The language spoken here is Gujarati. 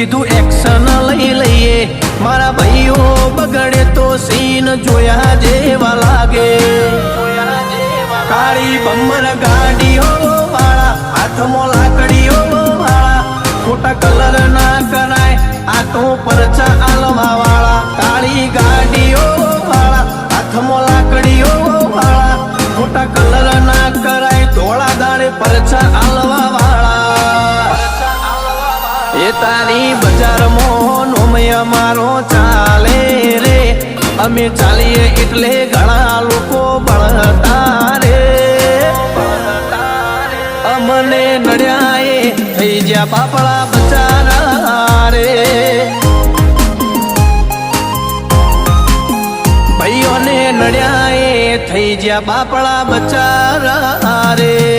સીધું એક્શન લઈ લઈએ મારા ભાઈઓ બગડે તો સીન જોયા જેવા લાગે કાળી બમ્બર ગાડીઓ વાળા હાથમાં લાકડીઓ વાળા ખોટા કલર ના કરાય આ તો પરચા આલવા વાળા કાળી ગાડીઓ વાળા હાથમાં લાકડીઓ વાળા ખોટા કલર ના કરાય ધોળા દાડે પરચા આલવા વાળા એ તારી બજારમાં નોમય મારો ચાલે રે અમે ચાલીએ એટલે ઘણા લોકો બળતા રે અમને નડ્યા થઈ જ્યાં બાપડા બચારા રે ભાઈઓને નડ્યા થઈ જ્યાં બાપડા બચારા રે